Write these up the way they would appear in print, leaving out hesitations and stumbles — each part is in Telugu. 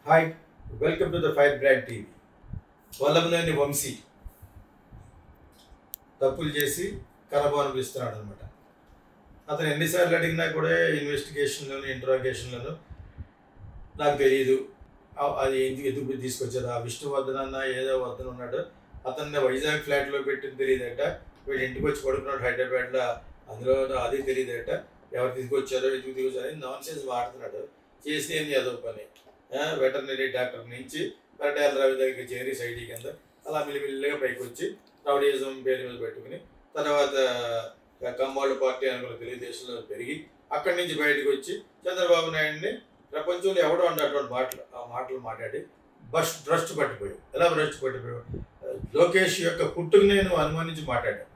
Hi welcome to the fire brand TV. Vallabhaneni Vamsi తప్పులు చేసి కరబాను ఇస్తున్నాడు అనమాట. అతను ఎన్నిసార్లు అడిగినా కూడా ఇన్వెస్టిగేషన్లోను ఇంట్రాగేషన్లోను నాకు తెలియదు, అది ఎందుకు తీసుకొచ్చారు, ఆ విష్ణువర్ధన్ అన్న ఏదో వర్ధన్ ఉన్నాడు, అతన్ని వైజాగ్ ఫ్లాట్లో పెట్టింది తెలియదట, వీడు ఇంటికి వచ్చి పడుకున్నాడు హైదరాబాద్లో, అందులో అది తెలియదట, ఎవరు తీసుకొచ్చారో ఎందుకు తీసుకొచ్చారో నాన్ సెన్స్ వాడుతున్నాడు. చేసి ఏం చదువు పని, వెటర్నరీ డాక్టర్ నుంచి పరిటాల రవి దగ్గరికి చేరి సైడీ కింద అలా మిల్లిమిల్లిగా పైకి వచ్చి రౌడీజం పేరు మీద పెట్టుకుని తర్వాత కమ్మాళ్ళు పార్టీ అనుకున్న తెలుగుదేశంలో పెరిగి అక్కడి నుంచి బయటకు వచ్చి చంద్రబాబు నాయుడిని ప్రపంచంలో ఎవడో అన్నటువంటి మాటలు మాట్లాడి భ్రష్టు పట్టిపోయావు. ఎలా భ్రష్టు పట్టిపోయావు? లోకేష్ యొక్క పుట్టుకు నేను అనుమానించి మాట్లాడాను,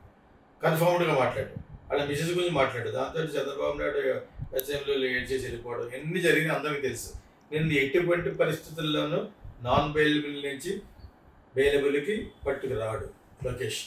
కన్ఫర్మ్డ్గా మాట్లాడాను, వాళ్ళ మిసెస్ గురించి మాట్లాడు, దాంతో చంద్రబాబు నాయుడు అసెంబ్లీలో ఏడ్చేసి వెళ్ళిపోవడం ఎన్ని జరిగినా అందరికీ తెలుసు. నిన్ను ఎటువంటి పరిస్థితుల్లోనూ నాన్ బెయిలబుల్ నుంచి బెయిలబుల్కి పట్టుకు రాడు లోకేష్.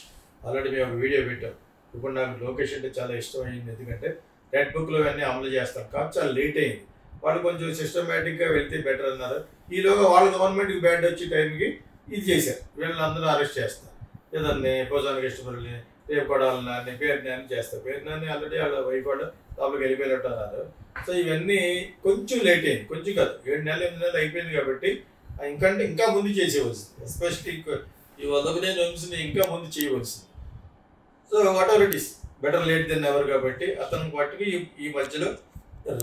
ఆల్రెడీ మేము ఒక వీడియో పెట్టాం. ఇప్పుడు నాకు లోకేష్ అంటే చాలా ఇష్టమైంది, ఎందుకంటే రెడ్ బుక్లో అన్నీ అమలు చేస్తాం కాబట్టి చాలా లేట్ అయింది. వాళ్ళు కొంచెం సిస్టమేటిక్గా వెళ్తే బెటర్ అన్నారు. ఈలోగా వాళ్ళ గవర్నమెంట్కి బ్యాడ్ వచ్చే టైంకి ఇది చేశారు, వీళ్ళని అందరూ అరెస్ట్ చేస్తారు. ఏదన్నీ పోసానికి ఇష్టపడాలని రేపు కొడాలని పేరుని చేస్తారు. పేరుని ఆల్రెడీ వాళ్ళ వైఫ్ వాళ్ళు లోపలికి వెళ్ళిపోయినట్టు అన్నారు. సో ఇవన్నీ కొంచెం లేట్ అయింది, కొంచెం కాదు 7 నెలలు 8 నెలలు అయిపోయింది కాబట్టి ఇంకా ముందు చేసేవలసింది. ఎస్పెషల్లీ ఈ వల్లభనేని వంశీని ఇంకా ముందు చేయవలసింది. So whatever it is, better late than ever కాబట్టి అతను పట్టుకు ఈ మధ్యలో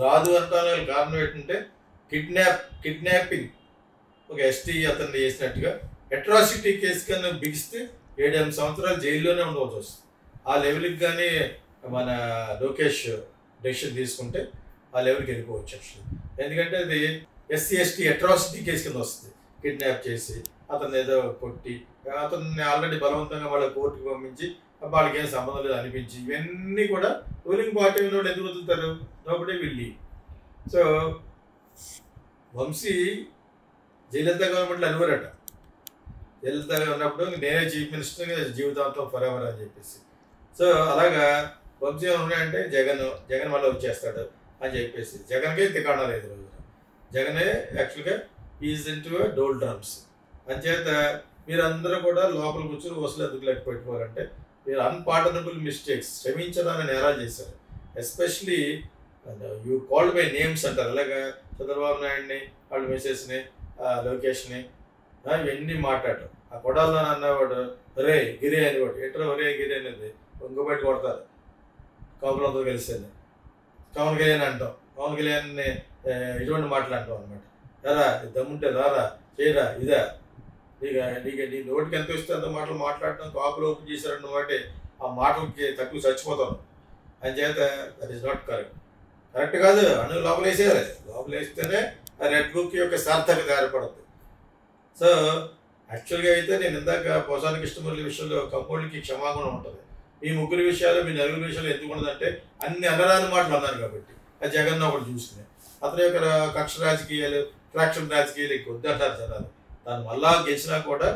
రాదు అంటానికి కారణం ఏంటంటే కిడ్నాపింగ్ ఒక ఎస్టీ అతన్ని చేసినట్టుగా అట్రాసిటీ కేసు కన్నా బిగిస్తే 7-8 సంవత్సరాలు జైల్లోనే ఉండవలసి వస్తుంది. ఆ లెవెల్కి కానీ మన లోకేష్ డెసిషన్ తీసుకుంటే ఆ లెవెల్కి వెళ్ళిపోవచ్చు యాక్చువల్లీ. ఎందుకంటే అది SC/ST అట్రాసిటీ కేసు కింద వస్తుంది. కిడ్నాప్ చేసి అతన్ని ఏదో కొట్టి అతన్ని ఆల్రెడీ బలవంతంగా వాళ్ళ కోర్టుకు పంపించి వాళ్ళకి ఏం సంబంధం లేదు అనిపించి ఇవన్నీ కూడా రూలింగ్ పార్టీ ఉన్నప్పుడు ఎందుకు వదులుతారు? Nobody will leave. So Vamsi Jayalalithaa గవర్నమెంట్లో అనువరట, జయలలిత ఉన్నప్పుడు నేనే చీఫ్ మినిస్టర్ జీవితాంతం ఫర్ ఎవర్ అని చెప్పేసి. సో అలాగా వంశీ ఉన్నాయంటే జగన్ మళ్ళీ వచ్చేస్తాడు అని చెప్పేసి జగన్కే తికాణా లేదు రోజున. జగనే యాక్చువల్గా ఈజ్ ఇంటూ డోల్ డ్రమ్స్. అంచేత మీరందరూ కూడా లోపల కూర్చొని వసలు ఎందుకు లెక్క పెట్టుకోవాలంటే మీరు అన్పార్డనబుల్ మిస్టేక్స్, క్షమించడానికి నేరాలు చేశారు. Especially you called by names అంటారు. అలాగా చంద్రబాబు నాయుడిని, వాళ్ళ మిసెస్ని, లోకేష్ని ఇవన్నీ మాట్లాడటం. ఆ కొడాలని అన్నవాడు ఒరే గిరి అనేవాడు, ఎట్రా ఒరే గిరి అనేది ఇంకొకటి కొడతారు కాపులంతో కలిసేది. పవన్ కళ్యాణ్ అంటాం, పవన్ కళ్యాణ్ని ఇటువంటి మాట్లాడటం అనమాట. రారా దమ్ముంటే రారా చేయరా ఇదా నీ నోటికి ఎంత ఇస్తే అంత మాటలు మాట్లాడటం, కాపులు ఓపెన్ చేశారన్న వాటి ఆ మాటలకి తక్కువ చచ్చిపోతాను. అని చేత దట్ ఈస్ నాట్ కరెక్ట్ కాదు. అను లోపలేసేయాలి, లోపలేస్తేనే ఆ రెడ్ బుక్ యొక్క సార్థకత ఏర్పడుతుంది. సో యాక్చువల్గా అయితే నేను ఇందాక పోసానికి ఇష్టముల విషయంలో కంపౌండ్కి క్షమాగుణం ఉంటుంది. మీ ముగ్గురు విషయాలు, మీ నలుగురు విషయాలు ఎందుకు ఉండదంటే అన్ని అనరాని మాటలు అన్నారు కాబట్టి. అది జగన్ ఒకటి చూసుకునే అతని యొక్క కక్ష రాజకీయాలు, ఫ్రాక్షన్ రాజకీయాలు ఎక్కువ వద్దంటారు జనాలు. తను మళ్ళా గెలిచినా కూడా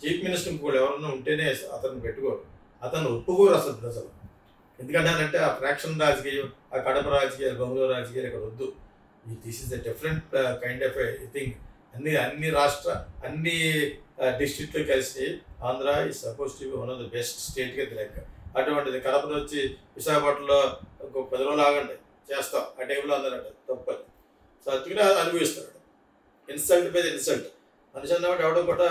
చీఫ్ మినిస్టర్ కూడా ఎవరన్నా ఉంటేనే అతను పెట్టుకోరు, అతను ఒప్పుకోరు అసలు ప్రజలు. ఎందుకంటే ఆ ఫ్రాక్షన్ రాజకీయం, ఆ కడప రాజకీయాలు, బొంగుళూరు రాజకీయాలు ఇక్కడ వద్దు. This is the different kind of I think. అన్ని అన్ని డిస్ట్రిక్ట్లో కలిసి Andhra is supposed to be one of the best స్టేట్గా లెక్క. అటువంటిది కడపలో వచ్చి విశాఖపట్నంలో ఇంకొక 10 రోజులు ఆగండి చేస్తాం ఆ టైంలో అందరంట తప్పని. సో అందుకనే అనుభవిస్తున్నాడు. ఇన్సల్ట్ మీద ఇన్సల్ట్. మనిషి అన్నవాడు ఎవడో కూడా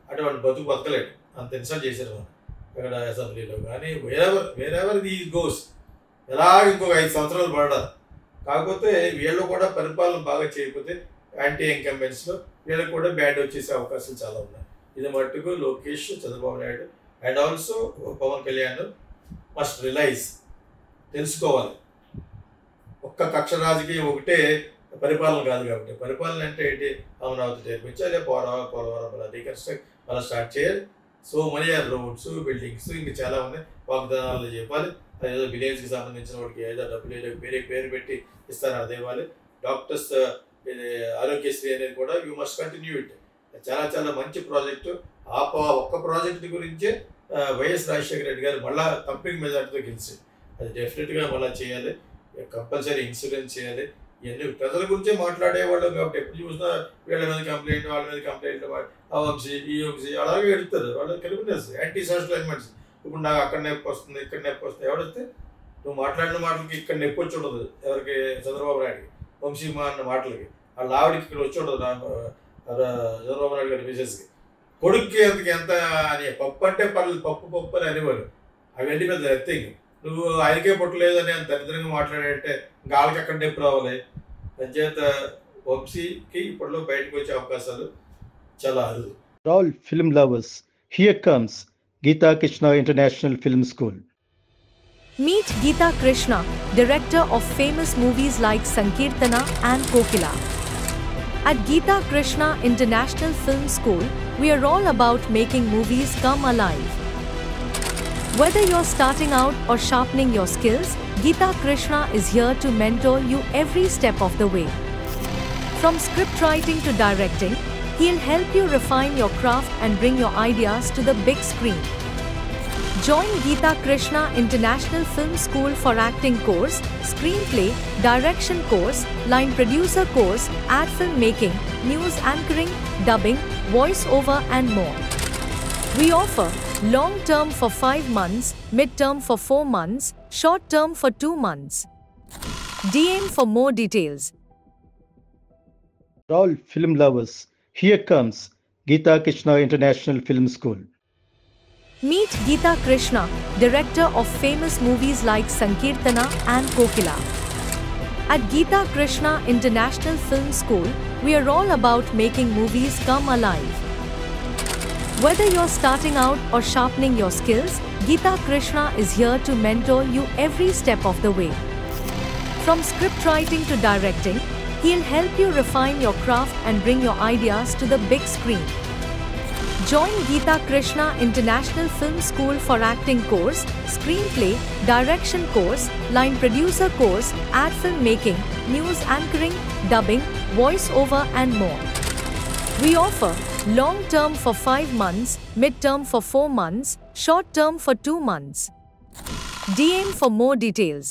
అటువంటి బతకలేడు, అంత ఇన్సల్ట్ చేశారు మనం ఇక్కడ అసెంబ్లీలో. కానీ వేరెవర్ ది గోస్ ఎలాగ ఇంకొక 5 సంవత్సరాలు పడాలి. కాకపోతే వీళ్ళు కూడా పరిపాలన బాగా చేయకపోతే యాంటీ ఇన్కంబెన్స్లో వీళ్ళకి కూడా బ్యాడ్ వచ్చేసే అవకాశాలు చాలా ఉన్నాయి. ఇది మట్టుకు Lokesh, Chandrababu Naidu and also Pawan Kalyan must realise, తెలుసుకోవాలి. ఒక్క కక్ష రాజకీయం ఒకటే పరిపాలన కాదు కాబట్టి. పరిపాలన అంటే ఏంటి? అమరావతి చేర్పించాలి, పోలవరం రీకన్స్ట్రక్ట్ మళ్ళీ స్టార్ట్ చేయాలి. So money are roads, buildings ఇంకా చాలా ఉన్నాయి. వాగ్దానాలు చెప్పాలి. అదేదో విలేజ్కి సంబంధించిన వాడికి ఏదో డబ్బులు పేరు పెట్టి ఇస్తారని అది ఇవ్వాలి. డాక్టర్స్ ఆరోగ్యశ్రీ అనేది కూడా యూ మస్ట్ కంటిన్యూ ఇట్. చాలా మంచి ప్రాజెక్టు. ఒక్క ప్రాజెక్టు గురించే వైఎస్ రాజశేఖర రెడ్డి గారు మళ్ళీ కంపెనీ మెజార్టీతో గెలిచి అది డెఫినెట్గా మళ్ళీ చేయాలి. కంపల్సరీ ఇన్సూరెన్స్ చేయాలి. ఇవన్నీ ప్రజల గురించే మాట్లాడేవాళ్ళం కాబట్టి ఎప్పుడు చూసినా వీళ్ళ మీద కంప్లైంట్, వాళ్ళ మీద కంప్లైంట్, ఆ వంశీ ఈ వంశీ అలాగే ఎడుతారు. వాళ్ళు క్రిమినల్స్, యాంటీ సోషల్ ఎలిమెంట్స్. ఇప్పుడు నాకు అక్కడ నొప్పి వస్తుంది, ఇక్కడ నొప్పి వస్తుంది. ఎవడొస్తే నువ్వు మాట్లాడిన మాటలకి ఇక్కడ నొప్పి వచ్చి ఉండదు. ఎవరికి? చంద్రబాబు నాయుడికి, వంశీ మా అన్న మాటలకి. వాళ్ళ ఆవిడకి ఇక్కడ వచ్చి ఉండదు చంద్రబాబు నాయుడు గారి మిసెస్కి. కొడుక్కి ఎంత అని పప్పు అంటే పర్లేదు, పప్పు అని అనేవారు. అవన్నీ పెద్ద ఎత్తింగ్. నువ్వు ఆయనకే పుట్టలేదు అని అంత దరిద్రంగా మాట్లాడాడంటే ఇంకా వాళ్ళకి ఎక్కడ నొప్పి రావాలి? అంచేత వంశీకి ఇప్పట్లో బయటకు వచ్చే అవకాశాలు చాలా అరుదు. All film lovers, here comes Geeta Krishna International Film School. Meet Geeta Krishna, director of famous movies like Sankirtana and Kokila. At Geeta Krishna International Film School, we are all about making movies come alive. Whether you're starting out or sharpening your skills, Geeta Krishna is here to mentor you every step of the way. From script writing to directing, he'll help you refine your craft and bring your ideas to the big screen. Join Geeta Krishna International Film School for acting course, screenplay, direction course, line producer course, ad film making, news anchoring, dubbing, voice over and more. We offer long term for 5 months, mid term for 4 months, short term for 2 months. DM for more details. All film lovers, here comes Geeta Krishna International Film School. Meet Geeta Krishna, director of famous movies like Sankirtana and Kokila. At Geeta Krishna International Film School, we are all about making movies come alive. Whether you're starting out or sharpening your skills, Geeta Krishna is here to mentor you every step of the way. From script writing to directing, he'll help you refine your craft and bring your ideas to the big screen. Join Geeta Krishna International Film School for acting course, screenplay, direction course, line producer course, ad film making, news anchoring, dubbing, voice over and more. We offer long term for 5 months, mid term for 4 months, short term for 2 months. DM for more details.